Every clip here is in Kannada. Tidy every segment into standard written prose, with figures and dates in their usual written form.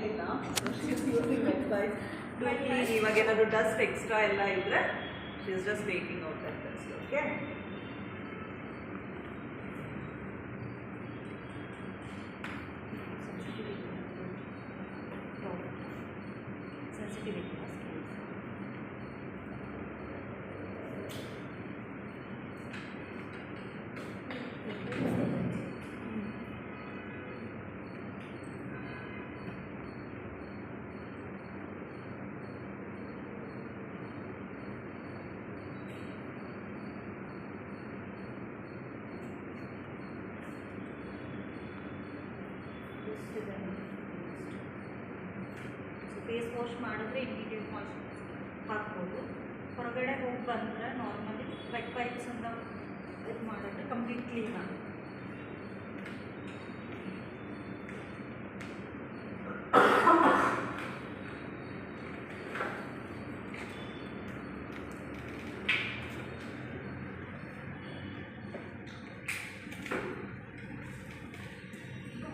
ಇಲ್ಲ, ಕ್ಲೀನ್. ಇವಾಗ ಏನಾದರೂ ಡಸ್ಟ್ ಎಕ್ಸ್ಟ್ರಾ ಎಲ್ಲ ಇದ್ದರೆ she is just taking out that dust. Okay, sensitivity of skin. Face wash ಮಾಡಿದ್ರೆ ಇಮಿಡಿಯೇಟ್ ಮಾಯ್ಶ್ಚರೈಸರ್ ಹಾಕ್ಬೋದು. ಹೊರಗಡೆ ಹೋಗಿ ಬಂದರೆ ನಾರ್ಮಲಿ ವೆಟ್ ವೈಪ್ಸಿಂದ ಇದು ಮಾಡಿದ್ರೆ ಕಂಪ್ಲೀಟ್ ಕ್ಲೀನ್ ಆಗುತ್ತೆ.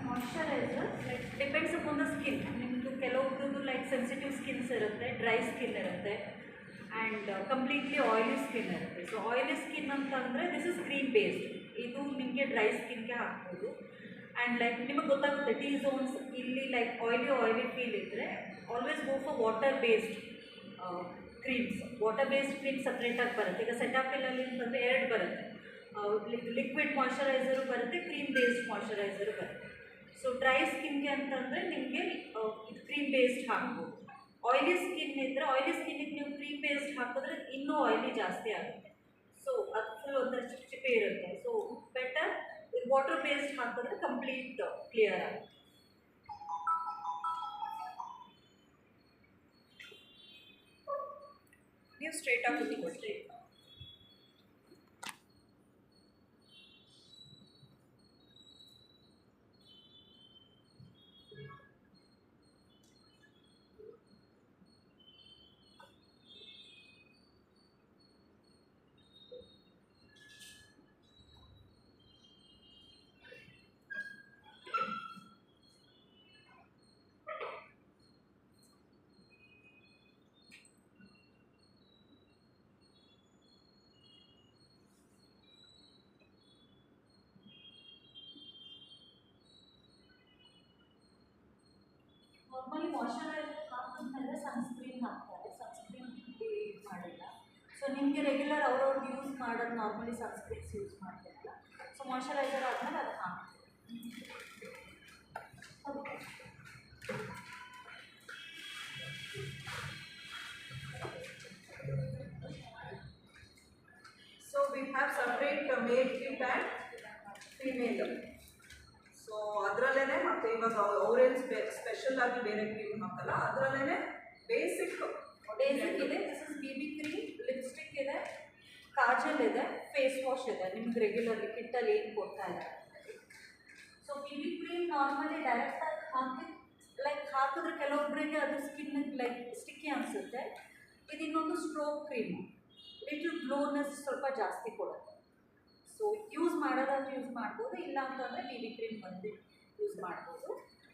Moisturiser like depends upon the skin. ನಿಮ್ಮದು ಕೆಲವೊಬ್ರದ್ದು ಲೈಕ್ ಸೆನ್ಸಿಟಿವ್ ಸ್ಕಿನ್ಸ್ ಇರುತ್ತೆ, ಡ್ರೈ ಸ್ಕಿನ್ ಇರುತ್ತೆ, ಆ್ಯಂಡ್ ಕಂಪ್ಲೀಟ್ಲಿ ಆಯಿಲಿ ಸ್ಕಿನ್ ಇರುತ್ತೆ. ಸೊ ಆಯಿಲಿ ಸ್ಕಿನ್ ಅಂತಂದರೆ ದಿಸ್ ಇಸ್ ಕ್ರೀಮ್ ಬೇಸ್ಡ್. ಇದು ನಿಮಗೆ ಡ್ರೈ ಸ್ಕಿನ್ಗೆ ಹಾಕ್ಬೋದು. ಆ್ಯಂಡ್ ಲೈಕ್ ನಿಮಗೆ ಗೊತ್ತಾಗುತ್ತೆ ಟಿ ಝೋನ್ಸ್ ಇಲ್ಲಿ ಲೈಕ್ ಆಯಿಲಿ ಫೀಲ್ ಇದ್ದರೆ always go for water based creams. Water based cream ಸಪ್ರೇಟಾಗಿ ಬರುತ್ತೆ. ಈಗ ಸೆಟಾಫಿಲಲ್ಲಿ ಅಂತಂದರೆ 2 ಬರುತ್ತೆ, ಲಿಕ್ವಿಡ್ ಮಾಯ್ಶ್ಚರೈಸರು ಬರುತ್ತೆ, ಕ್ರೀಮ್ ಬೇಸ್ಡ್ ಮಾಯ್ಶ್ಚರೈಸರು ಬರುತ್ತೆ. ಸೊ ಡ್ರೈ ಸ್ಕಿನ್ಗೆ ಅಂತಂದರೆ ನಿಮಗೆ ಕ್ರೀಮ್ ಬೇಸ್ಡ್ ಹಾಕ್ಬೋದು. ಆಯಿಲಿ ಸ್ಕಿನ್ ಇದ್ದರೆ ಆಯಿಲಿ ಸ್ಕಿನ್ನಿಗೆ ನೀವು ಕ್ರೀಮ್ ಬೇಸ್ಡ್ ಹಾಕಿದ್ರೆ ಇನ್ನೂ ಆಯಿಲಿ ಜಾಸ್ತಿ ಆಗುತ್ತೆ. ಸೊ ಅದು ಫುಲ್ ಒಂಥರ ಚಿಪ್ಪೆ ಇರುತ್ತೆ. ಸೊ ಬೆಟರ್ ವಾಟರ್ ಬೇಸ್ಡ್ ಹಾಕಿದ್ರೆ ಕಂಪ್ಲೀಟ್ ಕ್ಲಿಯರ್ ಆಗುತ್ತೆ. ನೀವು ಸ್ಟ್ರೇಟ್ ಆಗಿ ಕೂತ್ಕೊಳ್ಳಿ. ನಾರ್ಮಲಿ ಮಾಯ್ಶ್ಚರೈಸರ್ ಹಾಕಿದ್ಮೇಲೆ ಸನ್ಸ್ಕ್ರೀನ್ ಹಾಕ್ತಾರೆ. ಸನ್ಸ್ಕ್ರೀನ್ ಯೂಸ್ ಮಾಡಿಲ್ಲ. ಸೊ ನಿಮಗೆ ರೆಗ್ಯುಲರ್ ಅವ್ರವ್ರದ್ದು ಯೂಸ್ ಮಾಡೋದು ನಾರ್ಮಲಿ ಸನ್ಸ್ಕ್ರೀನ್ಸ್ ಯೂಸ್ ಮಾಡ್ತಿರಲ್ಲ. ಸೊ ಮಾಯ್ಶ್ಚರೈಸರ್ ಆದಮೇಲೆ ಅದು ಹಾಕ್ತೀವಿ. So we have separate male kit and female. So ಅದರಲ್ಲೇ ಮತ್ತು ಇವಾಗ ಅವ್ರೇನು ಸ್ಪೆಷಲ್ ಆಗಿ ಬೇರೆ ಕ್ರೀಮ್ ಹಾಕಲ್ಲ, ಅದರಲ್ಲೇ ಬೇಸಿಕ್ ಇದೆ. This is BB cream, lipstick ಇದೆ, ಕಾಜಲ್ ಇದೆ, ಫೇಸ್ ವಾಶ್ ಇದೆ. ನಿಮ್ಗೆ ರೆಗ್ಯುಲರ್ಲಿ ಕಿಟ್ಟಲ್ಲಿ ಏನು ಕೊಡ್ತಾ ಇಲ್ಲ. ಸೊ BB ಕ್ರೀಮ್ ನಾರ್ಮಲಿ ಡೈರೆಕ್ಟಾಗಿ ಹಾಕಿ ಲೈಕ್ ಹಾಕಿದ್ರೆ ಕೆಲವೊಬ್ಬರಿಗೆ ಅದು ಸ್ಕಿನ್ ಲೈಕ್ ಸ್ಟಿಕ್ಕಿ ಅನಿಸುತ್ತೆ. ಇದು ಇನ್ನೊಂದು ಸ್ಟ್ರೋಕ್ ಕ್ರೀಮು, ಲಿಟಲ್ ಗ್ಲೋನೆಸ್ ಸ್ವಲ್ಪ ಜಾಸ್ತಿ ಕೊಡುತ್ತೆ. ಸೊ ಯೂಸ್ ಮಾಡೋದಾದ್ರೆ ಯೂಸ್ ಮಾಡ್ಬೋದು, ಇಲ್ಲ ಅಂತಂದರೆ BB ಕ್ರೀಮ್ ಬಂದು ಯೂಸ್ ಮಾಡ್ಬೋದು.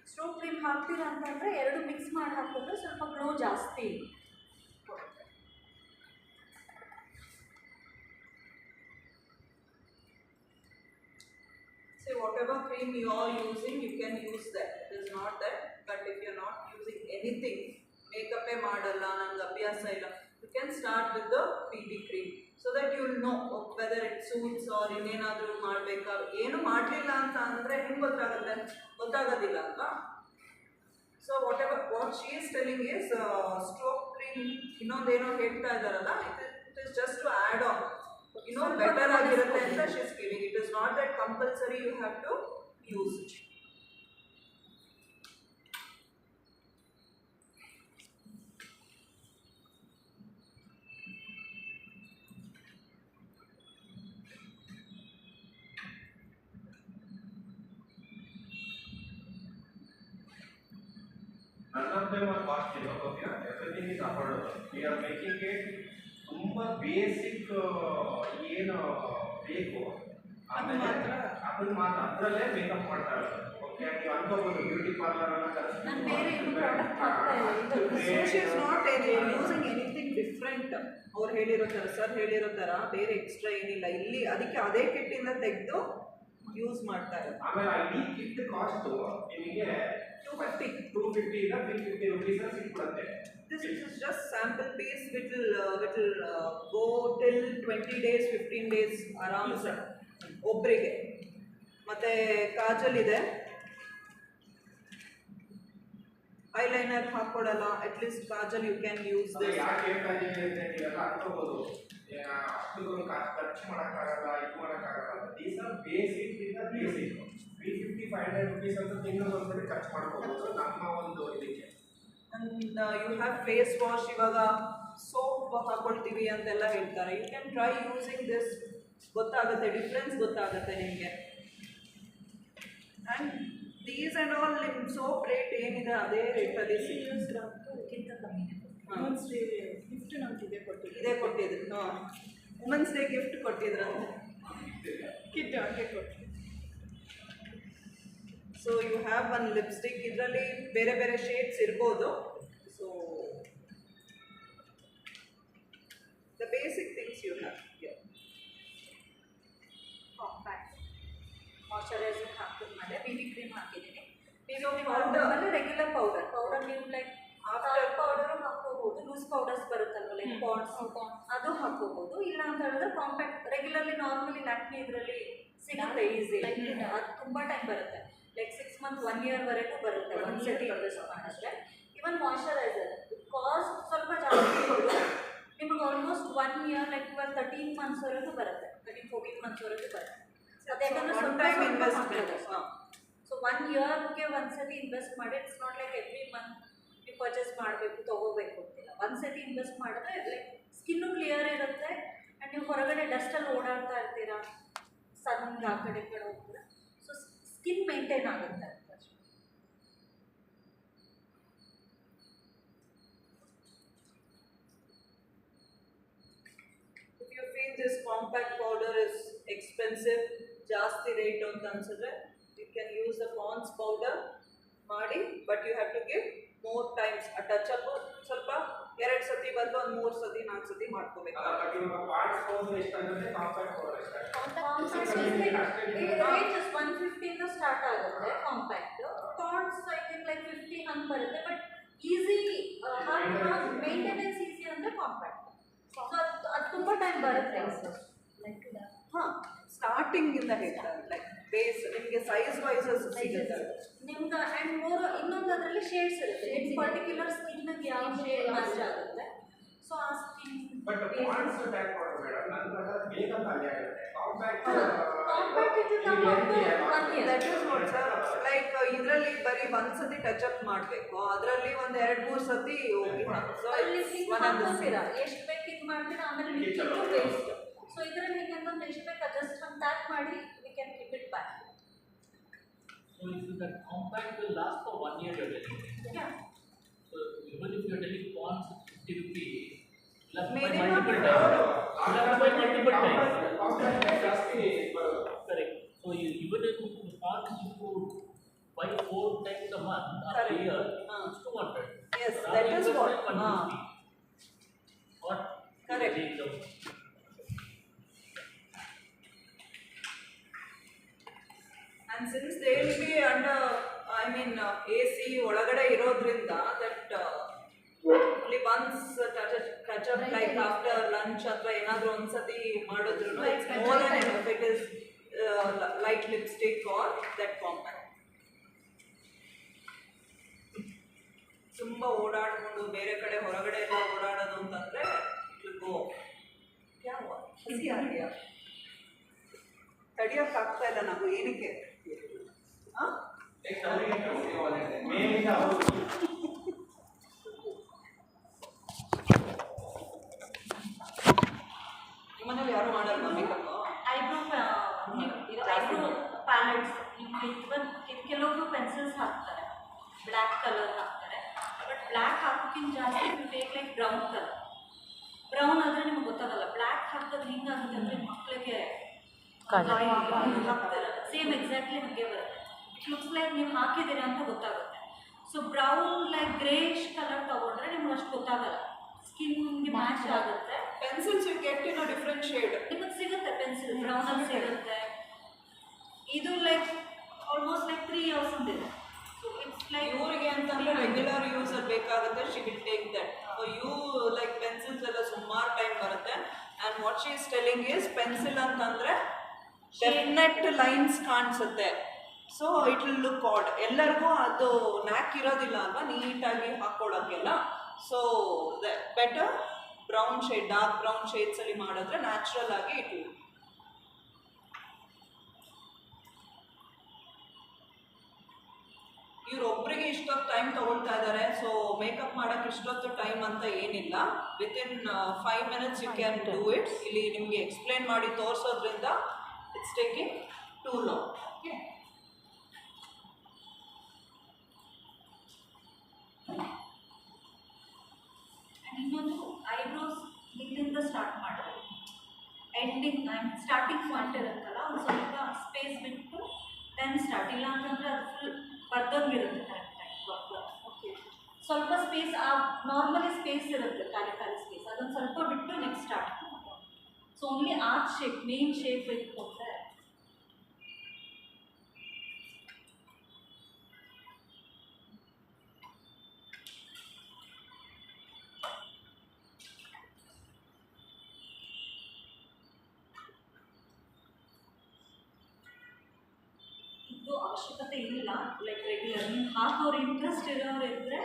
ಸ್ಟ್ರೋಕ್ ಕ್ರೀಮ್ ಹಾಕ್ತೀರ ಅಂತಂದರೆ 2 ಮಿಕ್ಸ್ ಮಾಡಿ ಹಾಕಿದ್ರೆ ಸ್ವಲ್ಪ ಗ್ಲೋ ಜಾಸ್ತಿ ಕೊಡುತ್ತೆ. So whatever cream you are using, you can use that. It is not that, but if you are not using anything, makeup ಮಾಡಲ್ಲ, ನಂಗೆ ಅಭ್ಯಾಸ ಇಲ್ಲ, you can start with the BB cream so that you will know whether it suits or ಇನ್ನೇನಾದರೂ ಮಾಡಬೇಕಾ. ಏನು ಮಾಡಲಿಲ್ಲ ಅಂತ ಅಂದರೆ ಹೆಂಗೆ ಗೊತ್ತಾಗೋದಿಲ್ಲ ಅಲ್ವಾ. So what she is telling is stroke cream ಇನ್ನೊಂದೇನೋ ಹೇಳ್ತಾ ಇದ್ದಾರಲ್ಲ, it is just to add on, better ಆಗಿರುತ್ತೆ ಅಂತ she is giving. It is not that compulsory you have to use it. None of them are costly, okay? Everything is affordable. We are making it ತುಂಬಾ ಬೇಸಿಕ್ ಏನು ಬೇಕು ಅದನ್ನ ಮಾತ್ರ ಅದರಲ್ಲೇ ಮೇಕಪ್ ಮಾಡ್ತಾ ಇರೋದು. ಓಕೆ, ನೀವು ಅನ್ಕೋಬಹುದು ಬ್ಯೂಟಿ ಪಾರ್ಲರ್ ಅನ್ನ ನಾನು ಬೇರೆ ಪ್ರಾಡಕ್ಟ್ ಆಗ್ತಾ ಇಲ್ಲ So she is not using anything different. ಅವ್ರು ಹೇಳಿರೋ ಥರ ಸರ್ ಹೇಳಿರೋ ಥರ ಬೇರೆ ಎಕ್ಸ್ಟ್ರಾ ಏನಿಲ್ಲ ಇಲ್ಲಿ, ಅದಕ್ಕೆ ಅದೇ ಕಿಟ್ಟಿಂದ ತೆಗೆದು ಯೂಸ್ ಮಾಡ್ತಾರೆ. ಆಮೇಲೆ ಅಲ್ಲಿ ಕಿಟ್ ಕಾಸ್ಟ್ ನಿಮಗೆ 250 ಇಂದ 350 rupees ಸಿಕ್ಬಿಡುತ್ತೆ. This is just sample piece which will go till 20 days 15 days ಆರಾಮ್ಸೆ ಒಬ್ಬರಿಗೆ. ಮತ್ತೆ ಕಾಜಲ್ ಇದೆ, ಐಲೈನರ್ ಹಾಕೊಡಲ್ಲ, at least kajal you can use this. ಯಾಕೆ ಹೇಳ್ತಾ ಇದ್ದೀನಿ ಅಂತ ನೀವೆಲ್ಲ ಅನ್ಕೋಬಹುದು, ಅಷ್ಟೊಂದು ಕಾಸು ಖರ್ಚು ಮಾಡೋಕ್ಕಾಗಲ್ಲ, ಇದು ಮಾಡೋಕ್ಕಾಗಲ್ಲ. ದೀಸ್ ಆರ್ ಬೇಸಿಕ್ ಇಂದ ಬೇಸಿಕ್ 350-500 rupees ಅಂತ ತಿಂಗಳು ಒಂದ್ಸರಿ ಖರ್ಚು ಮಾಡ್ಕೋಬಹುದು ನಮ್ಮ ಒಂದು ಇದಕ್ಕೆ. ಯು ಹ್ಯಾವ್ ಫೇಸ್ ವಾಶ್, ಇವಾಗ ಸೋಪ್ ಹಾಕೊಳ್ತೀವಿ ಅಂತೆಲ್ಲ ಹೇಳ್ತಾರೆ. You can try using this, ಗೊತ್ತಾಗುತ್ತೆ ಡಿಫ್ರೆನ್ಸ್ ಗೊತ್ತಾಗುತ್ತೆ ನಿಮಗೆ. ಆ್ಯಂಡ್ ದೀಸ್ ಆ್ಯಂಡ್ ಆಲ್ ನಿಮ್ಮ ಸೋಪ್ ರೇಟ್ ಏನಿದೆ ಅದೇ ರೇಟಲ್ಲಿ ಗಿಂತ ಕಮ್ಮಿನೇ ವುಮೆನ್ಸ್ ಡೇ ಗಿಫ್ಟ್ ನಮ್ಗೆ ಇದೇ ಕೊಟ್ಟಿದ್ರು. ಹಾಂ, ವುಮೆನ್ಸ್ ಡೇ ಗಿಫ್ಟ್ ಕೊಟ್ಟಿದ್ರಂತೆ, ಕಿಟ್ ಹಾಕಿ ಕೊಟ್ಟು. So you have one lipstick, ಇದರಲ್ಲಿ ಬೇರೆ ಬೇರೆ ಶೇಡ್ಸ್ ಇರ್ಬೋದು. So the basic things you have here. Compact moisturiser ಹಾಕಿದ್ಮೇಲೆ BB ಕ್ರೀಮ್ ಹಾಕಿದ್ದೀನಿ. BB So, cream powder. ಆದಮೇಲೆ ರೆಗ್ಯುಲರ್ ಪೌಡರ್ ನೀವು ಲೈಕ್ ಪೌಡರು ಹಾಕೋಬಹುದು, ಲೂಸ್ ಪೌಡರ್ಸ್ ಬರುತ್ತಲ್ವ ಲೈಕ್ ಪಾಂಡ್ಸ್ ಅದು ಹಾಕೋಬಹುದು. ಇಲ್ಲ ಅಂತ ಹೇಳಿದ್ರೆ ಕಾಂಪ್ಯಾಕ್ಟ್ ರೆಗ್ಯುಲರ್ಲಿ ನಾರ್ಮಲಿ ಲ್ಯಾಕ್ಮಿ ಇದರಲ್ಲಿ ಸಿಗುತ್ತೆ ಈಸಿ. ಅದು ತುಂಬ ಟೈಮ್ ಬರುತ್ತೆ, ಲೈಕ್ 6 months 1 year ವರೆಗೂ ಬರುತ್ತೆ ಒಂದು ಸತಿ ಇನ್ವೆಸ್ಟ್ ಮಾಡಿದ್ರೆ. ಇವನ್ ಮಾಯ್ಚರೈಸರ್ ಕಾಸ್ಟ್ ಸ್ವಲ್ಪ ಜಾಸ್ತಿ ಇದ್ರು ನಿಮಗೆ ಆಲ್ಮೋಸ್ಟ್ 1 year ಲೈಕ್ 13 months ವರೆಗೂ ಬರುತ್ತೆ, 13-14 months ವರೆಗೂ ಬರುತ್ತೆ. ಅದು ಯಾಕಂದ್ರೆ ಸ್ವಲ್ಪ ಟೈಮ್ ಇನ್ವೆಸ್ಟ್ಮೆಂಟ್. ಸೊ 1 yearಗೆ ಒಂದ್ಸತಿ ಇನ್ವೆಸ್ಟ್ ಮಾಡಿ, it's not like every month ನೀವು ಪರ್ಚೇಸ್ ಮಾಡಬೇಕು ತೊಗೋಬೇಕು ಅಂತಿಲ್ಲ. ಒಂದ್ಸತಿ ಇನ್ವೆಸ್ಟ್ ಮಾಡಿದ್ರೆ ಲೈಕ್ ಸ್ಕಿನ್ನು ಕ್ಲಿಯರ್ ಇರುತ್ತೆ ಆ್ಯಂಡ್ ನೀವು ಹೊರಗಡೆ ಡಸ್ಟಲ್ಲಿ ಓಡಾಡ್ತಾ ಇರ್ತೀರಾ, ಸನ್ಗೆ ಆ ಕಡೆ ಈ ಕಡೆ ಹೋಗ್ತೀರಾ, ಸೊ ಸ್ಕಿನ್ ಮೇಂಟೈನ್ ಆಗುತ್ತೆ ಅಂತ. If you feel this compact powder is expensive, ಜಾಸ್ತಿ ರೇಟ್ ಅಂತ ಅನ್ಸಿದ್ರೆ you can use the Pond's powder ಮಾಡಿ, but you have to give more times. ಆ ಟಚ್ ಅಪ್ ಸ್ವಲ್ಪ 2 ಸತಿ ಬಂದು ಒಂದು 3 ಸತಿ 4 ಸತಿ ಮಾಡ್ಕೋಬೇಕು. ಬಟ್ ಇವಾಗ ಪಾರ್ಟ್ಸ್ ಪೌಡರ್ ಎಷ್ಟಾಗುತ್ತೆ, ಕಾಂಪ್ಯಾಕ್ಟ್ ಪೌಡರ್ ರೇಟ್ ಜಸ್ಟ್ 150 ಇಂದ ಸ್ಟಾರ್ಟ್ ಆಗುತ್ತೆ compact. Pond's I think like 50 ಹಂಗೆ ಬರುತ್ತೆ, ಬಟ್ ಈಸಿ ಮೇಂಟೆನೆನ್ಸ್ ಈಸಿ ಅಂದರೆ ಕಾಂಪ್ಯಾಕ್ಟ್. ಸೊ ಅದು ತುಂಬ ಟೈಮ್ ಬರುತ್ತೆ. ಹಾಂ, ಸ್ಟಾರ್ಟಿಂಗ್ ಇಂದ ಹೇಳ್ತಾರೆ ಲೈಕ್ ಬೇಸ್ ನಿಮಗೆ ಸೈಜ್ ವೈಸಸ್ ಸಿಗುತ್ತೆ ನಿಮ್ಗೆ. ಆ್ಯಂಡ್ ಮೋರ್ ಇನ್ನೊಂದು ಅದರಲ್ಲಿ ಶೇಡ್ಸ್ ಇರುತ್ತೆ, ನಿಮ್ಮ ಪರ್ಟಿಕ್ಯುಲರ್ ಸ್ಕಿನ್ಗೆ ಯಾವ ಶೇಡ್ ಮ್ಯಾಚ್ ಆಗುತ್ತೆ. ಸೊ ಆ ಸ್ಕಿನ್ ಬಟ್ ಪಾಯಿಂಟ್ಸ್ ಟ್ಯಾಗ್ ಮಾಡೋದು ಬೇಡ, ನನ್ನ ಪ್ರಕಾರ ಬೇಗ ಖಾಲಿ ಆಗುತ್ತೆ. Compact that is what sir, like ಇದರಲ್ಲಿ ಬರೀ ಒಂದ್ಸತಿ ಟಚ್ ಅಪ್ ಮಾಡಬೇಕು, ಅದರಲ್ಲಿ ಒಂದು 2-3 ಸತಿ ಹೋಗಿ ಹಾಕೋತೀರಾ, ಎಷ್ಟು ಬೇಕು ಇದು ಮಾಡ್ತೀರಾ, ಆಮೇಲೆ ಮಿಕ್ಕಿದ್ದು ವೇಸ್ಟ್. ಸೊ ಇದರಲ್ಲಿ ಹಿಂಗಂತಂದ್ರೆ ಎಷ್ಟು ಬೇಕು ಜಸ್ಟ್ ಒಂದು ಟ್ಯಾಗ್ ಮಾಡಿ we can keep it back. So if that compact will last for 1 year, you're telling me. Yeah. So even if you're telling Pond's 50 rupees, you'll have to buy Minimum multiple times. You'll have to buy multiple times. Compact ಜಾಸ್ತಿ ಬರುತ್ತೆ. Correct. So even if Pond's you could buy 4 times a month or a Correct. year, it's 200. Yes, So that rather is you what. spend 150. What? Correct. And since they will be under, I mean, AC ಒಳಗಡೆ ಇರೋದ್ರಿಂದ that only once touch up like after lunch ಅಥವಾ ಏನಾದರೂ ಒಂದ್ಸತಿ ಮಾಡಿದ್ರು it's more than enough. It is light lipstick or that compact. ತುಂಬ ಓಡಾಡ್ಕೊಂಡು ಬೇರೆ ಕಡೆ ಹೊರಗಡೆ ಎಲ್ಲ ಓಡಾಡೋದು ಅಂತಂದ್ರೆ ಗೋ ಯಾವ ಹಸಿ ಆಗಿದೆಯಾ ತಡಿಯೋಕ್ಕಾಗ್ತಾ ಇಲ್ಲ ನಾವು ಏನಕ್ಕೆ ಹಾಂ ಮೇಲಿಂದ ಅವರು ನಿಮ್ಮನೇಲಿ ಯಾರು ಮಾಡಲ್ವಾ ಮೇಕಪ್? ಐಬ್ರೋ ಪ್ಯಾಲೆಟ್ಸ್ ನಿಮಗೆ ಇವನ್ ಕೆಲವೊಬ್ರು ಪೆನ್ಸಿಲ್ಸ್ ಹಾಕ್ತಾರೆ, ಬ್ಲ್ಯಾಕ್ ಕಲರ್ ಹಾಕ್ತಾರೆ. ಬಟ್ ಬ್ಲ್ಯಾಕ್ ಹಾಕೋಕ್ಕಿಂತ ಜಾಸ್ತಿ ನೀವು take like brown colour. Brown ಆದರೆ ನಿಮ್ಗೆ ಗೊತ್ತಾಗಲ್ಲ. ಬ್ಲ್ಯಾಕ್ ಹಾಕೋದು ಹಿಂಗಾಗುತ್ತೆ ಅಂದರೆ ಮಕ್ಕಳಿಗೆ ಹಾಕ್ತಾರೆ ಸೇಮ್ ಎಕ್ಸಾಕ್ಟ್ಲಿ ಹಾಗೆ ಬರುತ್ತೆ. ಇಟ್ ಲುಕ್ಸ್ ಲೈಕ್ ನೀವು ಹಾಕಿದ್ದೀರಾ ಅಂತ ಗೊತ್ತಾಗುತ್ತೆ. So brown like greyish colour ತಗೊಂಡ್ರೆ ನಿಮ್ಗೆ ಅಷ್ಟು ಗೊತ್ತಾಗಲ್ಲ, ಸ್ಕಿನ್ಗೆ ಮ್ಯಾಚ್ ಆಗುತ್ತೆ. Pencils you get in a different shade. ನಿಮಗೆ ಸಿಗುತ್ತೆ ಪೆನ್ಸಿಲ್ ಬ್ರೌನಲ್ಲಿ ಸಿಗುತ್ತೆ. ಇದು ಲೈಕ್ ಆಲ್ಮೋಸ್ಟ್ ಲೈಕ್ 3 years ಇದೆ. ಸೊ ಇಟ್ಸ್ ಲೈಕ್ ಇವರಿಗೆ ಅಂತಂದ್ರೆ ರೆಗ್ಯುಲರ್ ಯೂಸ್ ಬೇಕಾಗುತ್ತೆ, she will take that. You like pencils ಎಲ್ಲ ಸುಮಾರು ಟೈಮ್ ಬರುತ್ತೆ. And what she is telling is pencil ಅಂತಂದರೆ ಡೆಫಿನೆಟ್ ಲೈನ್ಸ್ ಕಾಣಿಸುತ್ತೆ. So it will look add. ಎಲ್ಲರಿಗೂ ಅದು ನ್ಯಾಕ್ ಇರೋದಿಲ್ಲ ಅಲ್ವಾ ನೀಟಾಗಿ ಹಾಕ್ಕೊಳ್ಳೋಕ್ಕೆಲ್ಲ. So better brown shade, dark brown ಶೇಡ್ಸಲ್ಲಿ ಮಾಡಿದ್ರೆ ನ್ಯಾಚುರಲ್ ಆಗಿ ಇಟ್ ವಿಲ್. ಇವ್ರೊಬ್ಬರಿಗೆ ಇಷ್ಟೊತ್ತು ಟೈಮ್ ತೊಗೊಳ್ತಾ ಇದ್ದಾರೆ. ಸೊ ಮೇಕಪ್ ಮಾಡೋಕ್ಕೆ ಇಷ್ಟೊತ್ತು ಟೈಮ್ ಅಂತ ಏನಿಲ್ಲ. Within 5 minutes you can do it. ಇಲ್ಲಿ ನಿಮಗೆ ಎಕ್ಸ್ಪ್ಲೇನ್ ಮಾಡಿ ತೋರಿಸೋದ್ರಿಂದ it's taking too long. Okay, ಇನ್ನೊಂದು ಐಬ್ರೋಸ್ ಇಲ್ಲಿಂದ ಸ್ಟಾರ್ಟ್ ಮಾಡೋದು. ಎಂಡಿಂಗ್ ಸ್ಟಾರ್ಟಿಂಗ್ ಪಾಯಿಂಟ್ ಇರುತ್ತಲ್ಲ, ಒಂದು ಸ್ವಲ್ಪ ಸ್ಪೇಸ್ ಬಿಟ್ಟು ದೆನ್ ಸ್ಟಾರ್ಟ್. ಇಲ್ಲ ಅಂತಂದರೆ ಅದು ಫುಲ್ ಬರ್ದಂಗಿರುತ್ತೆ ಕರೆಕ್ಟಾಗಿ ಪ್ರಾಪರ್. ಓಕೆ, ಸ್ವಲ್ಪ ಸ್ಪೇಸ್ ನಾರ್ಮಲಿ ಸ್ಪೇಸ್ ಇರುತ್ತೆ, ಖಾಲಿ ಸ್ಪೇಸ್ ಅದೊಂದು ಸ್ವಲ್ಪ ಬಿಟ್ಟು next start. So only arch shape, main shape ಇಟ್ಕೊಂಡ್ರೆ ಇದು ಅವಶ್ಯಕತೆ ಇಲ್ಲ. ಲೈಕ್ ರೆಗ್ಯುಲರ್ ನೀವು ಹಾಕೋರು ಇಂಟ್ರೆಸ್ಟ್ ಇರೋರು ಇದ್ದರೆ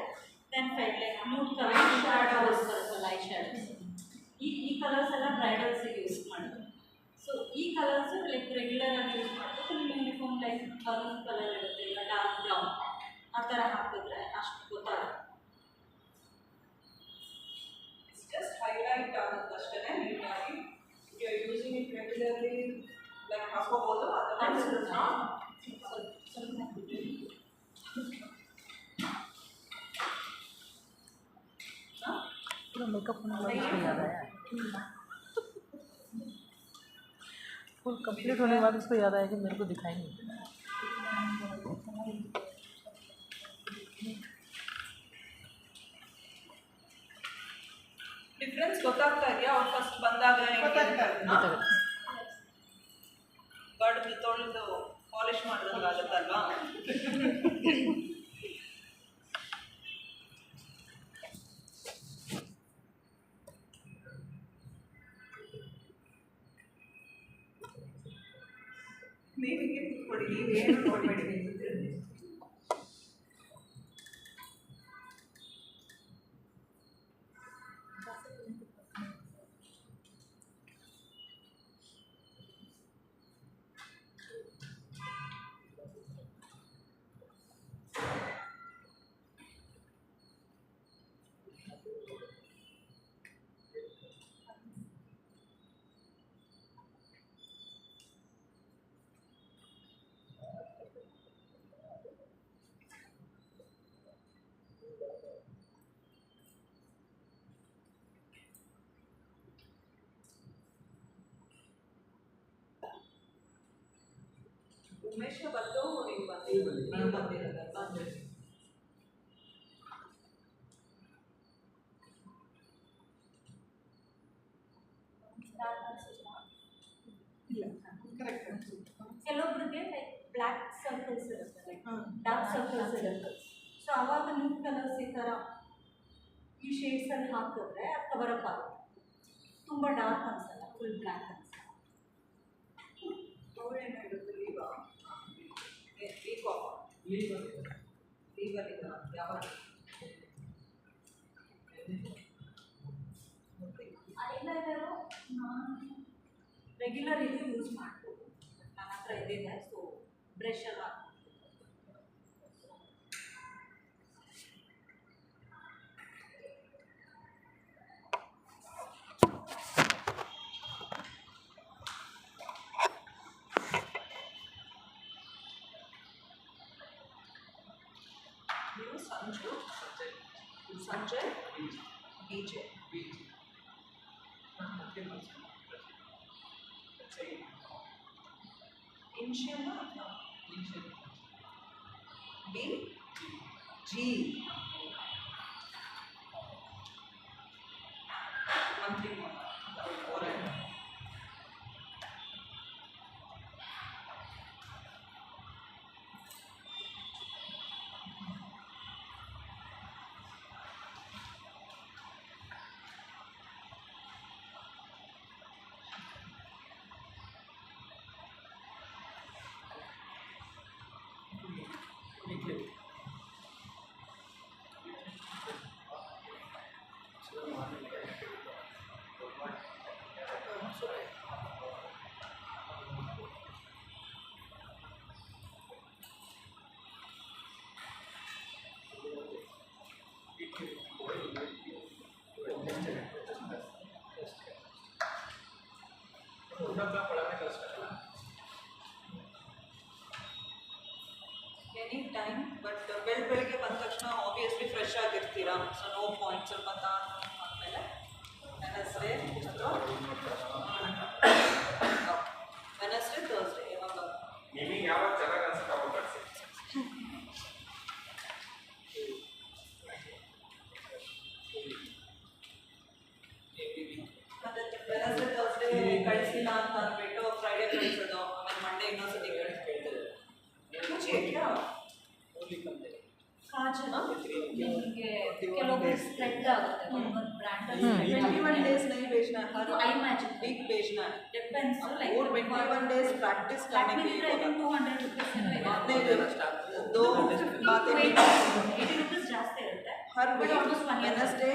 then fight like nude colour shadows ಬರುತ್ತಲ್ಲ, ಐ ಶ್ಯಾಡೋಸ್, ಈ ಕಲರ್ಸ್ ಎಲ್ಲ ಬ್ರೈಡಲ್ಸಿಗೆ ಯೂಸ್ ಮಾಡೋದು. ಸೊ ಈ ಕಲರ್ಸು ಲೈಕ್ ರೆಗ್ಯುಲರ್ ಆಗಿ ಯೂಸ್ ಮಾಡಬೇಕು. ನಿಮ್ಮ ಯೂನಿಫಾರ್ಮ್ ಲೈಕ್ ಮರೂನ್ ಕಲರ್ ಇರುತ್ತೆ, ಇಲ್ಲ ಡಾರ್ಕ್ ಬ್ರೌನ್ ಆ ಥರ ಹಾಕಿದ್ರೆ ಅಷ್ಟು ಗೊತ್ತಾಗುತ್ತೆ. ಇಟ್ಸ್ ಜಸ್ಟ್ ಹೈಲೈಟ್ ಆಗುತ್ತಷ್ಟೇ ನೀಟಾಗಿ. You are using it regularly like ಹಾಕೋಬೋದು. ಅದರ್ವೈಸ್ पूरा मेकअप होने के बाद उसको याद आया, फुल कंप्लीट होने के बाद उसको याद आया कि मेरे को दिखाई नहीं. ಡಿಫ್ರೆನ್ಸ್ ಗೊತ್ತಾಗ್ತಾ ಇದೆಯಾ? ಅವ್ರು ಫಸ್ಟ್ ಬಂದಾಗ ಬಡ್ದು ತೊಳೆದು ಪಾಲಿಶ್ ಮಾಡಿದಂಗೆ ಆಗುತ್ತಲ್ವಾ? ನೀವಿಗೆ ಕೂತ್ಕೊಳ್ಳಿ, ನೀವೇನು ನೋಡಬೇಡಿ. ಉಮೇಶ ಬಂದು ನೀವು ಬಂದಿರೋದು ಬಂದ್ರಿ. ಕೆಲವೊಬ್ರಿಗೆ ಲೈಕ್ ಬ್ಲ್ಯಾಕ್ ಸರ್ಕಲ್ಸ್ ಇರುತ್ತೆ, ಲೈಕ್ ಡಾರ್ಕ್ ಸರ್ಕಲ್ಸ್ ಇರುತ್ತೆ. ಸೊ ಅವಾಗ ನ್ಯೂಡ್ ಕಲರ್ಸ್ ಈ ಥರ ಈ ಶೇಡ್ಸಲ್ಲಿ ಹಾಕಿದ್ರೆ ಅದು ಕವರ್ ಅಪ್ ಆಗುತ್ತೆ. ತುಂಬ ಡಾರ್ಕ್ ಅನ್ಸಲ್ಲ, ಫುಲ್ ಬ್ಲ್ಯಾಕ್ ಅನ್ಸಲ್ಲ. ಏನಾಗಿರುತ್ತೆ ಲೀವಾ ವೀಕ್ ಆಫ್ ಲೀವಲ್ಲಿ ಯಾವಾಗ ಐಲೈನರು ನಾನು ರೆಗ್ಯುಲರ್ ಇದು ಯೂಸ್ ಮಾಡ್ಬೋದು. ನನ್ನ ಹತ್ರ ಇದಿದೆ, ಸೊ ಬ್ರಷಲ್ಲಿ ಹಾಕ್ಬೋದು. ನೀವು Sanjay BJ initial B G G. Monthly month. Alright. Any time but ಬೆಳಗ್ಗೆ ಬಂದ ತಕ್ಷಣ ಆಬ್ವಿಯಸ್ಲಿ ಫ್ರೆಶ್ ಆಗಿರ್ತೀರಾ ಸೊ ನೋ ಪಾಯಿಂಟ್ ಸ್ವಲ್ಪ ಆದಮೇಲೆ ವೆನಸ್ಡೇ ಅಥವಾ ವೆನಸ್ಡೇ ಥರ್ಸ್ಡೇ ಯಾವಾಗ ನಿಮಗೆ ಯಾವಾಗ ಚೆನ್ನಾಗಿ ಅನ್ಸುತ್ತೆ ಅವಾಗ ಕಳಿಸಿ. ಮತ್ತೆ ವೆನಸ್ಡೇ ಥರ್ಸ್ಡೇ ಕಳಿಸಿಲ್ಲ ಅಂತ ಅಂದ್ಬಿಟ್ಟು ಫ್ರೈಡೇ ಕಳಿಸೋದು ಆಮೇಲೆ ಮಂಡೇ ಇನ್ನೊಂದ್ಸತಿ ಕಳಿಸ್ಬಿಟ್ಟು क्या ಕಾಜನ ನಿಮಗೆ ಕೆಲವೊಬ್ಬರು ಸ್ಪ್ರೆಡ್ ಆಗುತ್ತೆ ಒಂದೊಂದು ಬ್ರ್ಯಾಂಡಲ್ಲಿ 21 days नहीं भेजना है हर आई मैजिक वीक भेजना है डिपेंड्स लाइक और 21 days प्रैक्टिस करने के लिए आई थिंक 200 रुपीस नहीं दो बातें 80 रुपीस जास्ती ಇರುತ್ತೆ हर बट ऑलमोस्ट 1 वेडनेसडे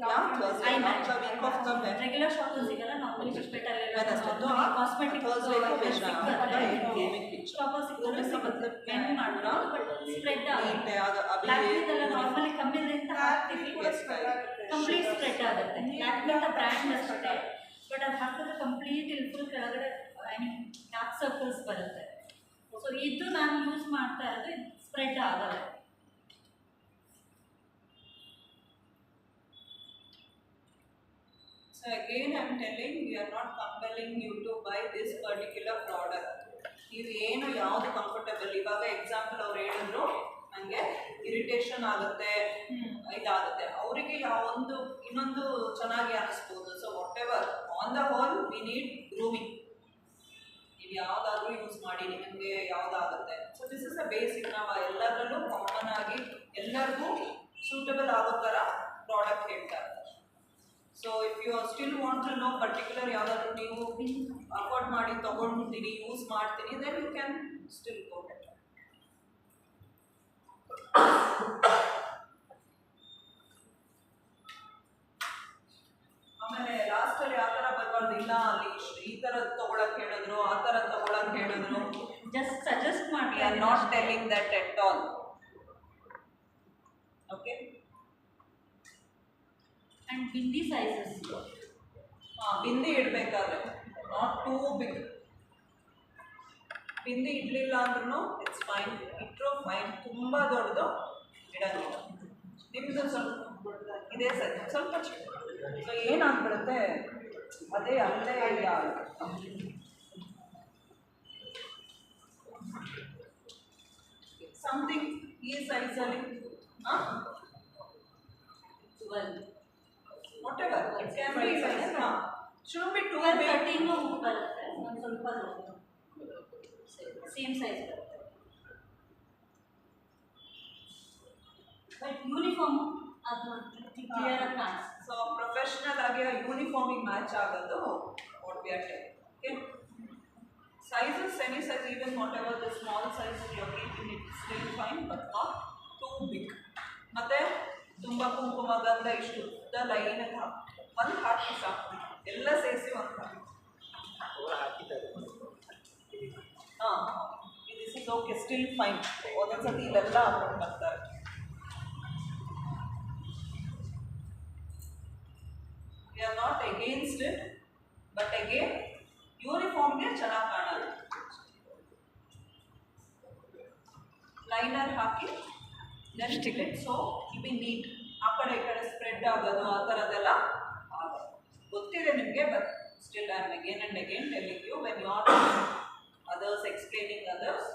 या थर्सडे आपका वीक ऑफ कब है रेगुलर शॉप ಸಿಗಲ್ಲ ನಾರ್ಮಲಿ ಚಿಕ್ಕಪೇಟೆ वेडनेसडे तो आप ಕಾಸ್ಮೆಟಿಕ್ थर्सडे को भेजना है आपका एक गेमिंग पिक्चर ಶಾಪ್ ಸಿಗುತ್ತೆ मतलब ಏನು ಮಾಡೋಣ ಬಟ್ ಸ್ಪ್ರೆಡ್ ಆಗುತ್ತೆ नीट है अभी ಲ್ಯಾಕ್ಮಿದೆಲ್ಲ ನಾರ್ಮಲಿ ಕಮ್ಮಿಲಿಂದ ಹಾಕ್ತೀವಿ ಕಂಪ್ಲೀಟ್ ಸ್ಪ್ರೆಡ್ ಆಗುತ್ತೆ ಲ್ಯಾಕ್ಮಿ ಅಂತ ಬ್ರ್ಯಾಂಡ್ ಅಷ್ಟೇ ಬಟ್ ಅದು ಹಾಕಿದ್ರೆ ಕಂಪ್ಲೀಟ್ ಇಲ್ಲಿ ಫುಲ್ ಕೆಳಗಡೆ ಐ ಮೀನ್ ಡಾರ್ಕ್ ಸರ್ಕಲ್ಸ್ ಬರುತ್ತೆ ಸೊ ಇದು ನಾನು ಯೂಸ್ ಮಾಡ್ತಾ ಇರೋದು ಸ್ಪ್ರೆಡ್ ಆಗಲ್ಲ. So again I am telling we are not compelling you to buy this particular product. ನೀವು ಏನು ಯಾವುದು ಕಂಫರ್ಟಬಲ್ ಇವಾಗ ಎಕ್ಸಾಂಪಲ್ ಅವ್ರು ಹೇಳಿದ್ರು ನನಗೆ ಇರಿಟೇಷನ್ ಆಗುತ್ತೆ ಇದಾಗುತ್ತೆ ಅವರಿಗೆ ಯಾವೊಂದು ಇನ್ನೊಂದು ಚೆನ್ನಾಗಿ ಅನಿಸ್ಬೋದು. So whatever on the whole we need grooming. ನೀವು ಯಾವುದಾದ್ರೂ ಯೂಸ್ ಮಾಡಿ ನಿಮಗೆ ಯಾವುದಾಗುತ್ತೆ. So this is a basic ನಾವು ಎಲ್ಲದರಲ್ಲೂ ಕಾಮನ್ ಆಗಿ ಎಲ್ಲರಿಗೂ ಸೂಟಬಲ್ ಆಗೋ ಥರ ಪ್ರಾಡಕ್ಟ್ ಹೇಳ್ತಾರೆ. So if you still want to know particular ಯಾವುದಾದ್ರೂ ನೀವು ಅಫೋರ್ಡ್ ಮಾಡಿ ತೊಗೊಂಡಿದ್ದೀನಿ ಯೂಸ್ ಮಾಡ್ತೀನಿ then you can still go better. ಆಮೇಲೆ ಲಾಸ್ಟಲ್ಲಿ ಆ ಥರ ಬರಬಾರ್ದು, ಇಲ್ಲ ಅಲ್ಲಿ ಈ ಥರದ್ದು ತೊಗೊಳಕ್ಕೆ ಹೇಳಿದ್ರು ಆ ಥರದ್ದು ತೊಗೊಳಕ್ಕೆ ಹೇಳಿದ್ರು. ಜಸ್ಟ್ ಸಜೆಸ್ಟ್ ಮಾಡಿ we are not telling that at all. Okay and bindi sizes bindi ಇಡಬೇಕಾದ್ರೆ ನಾಟ್ ಟೂ ಬಿಗ್. ಬಿಂದಿ ಇಡಲಿಲ್ಲ ಅಂದ್ರೂ ಇಟ್ಸ್ ಫೈನ್, ಇಟ್ಟರು ಫೈನ್. ತುಂಬ ದೊಡ್ಡದು ಇಡಂಗಿಲ್ಲ. ನಿಮ್ಮದು ಸ್ವಲ್ಪ ಇದೇ ಸರಿ ಸ್ವಲ್ಪ ಚಿಕ್ಕ. ಸೊ ಏನಾಗ್ಬಿಡುತ್ತೆ ಅದೇ ಅಲ್ಲೇ ಸಮಥಿಂಗ್ ಈ ಸೈಜಲ್ಲಿ whatever it can be size should be 2 12 13 ಬರುತ್ತೆ ಒಂದು ಸ್ವಲ್ಪ ಸೇಮ್ ಸೈಜ್ ಬರುತ್ತೆ ಬಟ್ ಯೂನಿಫಾರ್ಮ್ ಅದು ಕ್ಲಿಯರ್ ಆಗಿ ಕಾಣಿಸುತ್ತೆ. ಸೊ ಪ್ರೊಫೆಷನಲ್ ಆಗಿ ಯೂನಿಫಾರ್ಮಿಗೆ ಮ್ಯಾಚ್ ಆಗೋದು what we are taking. Okay sizes any size even whatever the small size you are keeping it still fine but not too big. ಮತ್ತು ತುಂಬ ಕುಂಕುಮ ಗಂಧ ಇಷ್ಟು ಉದ್ದ ಲೈನಾಗಿ ಒಂದು ಹಾಕಿ ಸಾಕು, ಎಲ್ಲ ಸೇರಿಸಿ ಒಂದು ಹಾಕಿ. ಹಾಂ this is okay still fine. ಒಂದೊಂದ್ಸತಿ ಇಲ್ಲೆಲ್ಲ ಹಾಕೊಂಡು ಬರ್ತಾರೆ. We are not against it but again ಯೂನಿಫಾರ್ಮ್ಗೆ ಚೆನ್ನಾಗಿ ಕಾಣೋದು. ಲೈನರ್ ಹಾಕಿ next it so it be neat. ಆ ಕಡೆ ಈ ಕಡೆ ಸ್ಪ್ರೆಡ್ ಆಗೋದು ಆ ಥರದ್ದೆಲ್ಲ ಆಗೋದು ಗೊತ್ತಿದೆ ನಿಮಗೆ. But still I am again and again telling you when you are others explaining others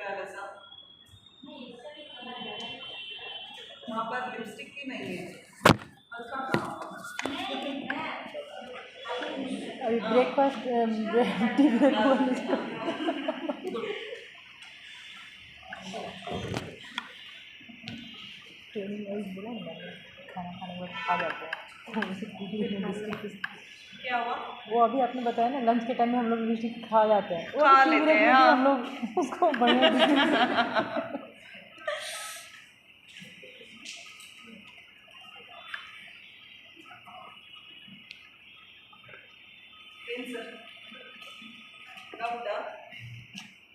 क्या वैसा वहाँ पर लिपस्टिक ही नहीं है हल्का अभी ब्रेकफास्ट टी ब्रेक हुआ नहीं। ट्रेनिंग वाइज बोला ना मैंने, खाना खाने के बाद खा जाते हैं तो उसे बिस्किट क्या हुआ वो अभी आपने बताया ना लंच के टाइम में हम लोग बिस्किट खा जाते हैं, वो खा टी लेते ब्रेक हैं, में भी हाँ। हम लोग उसको बढ़िया Insert. Now the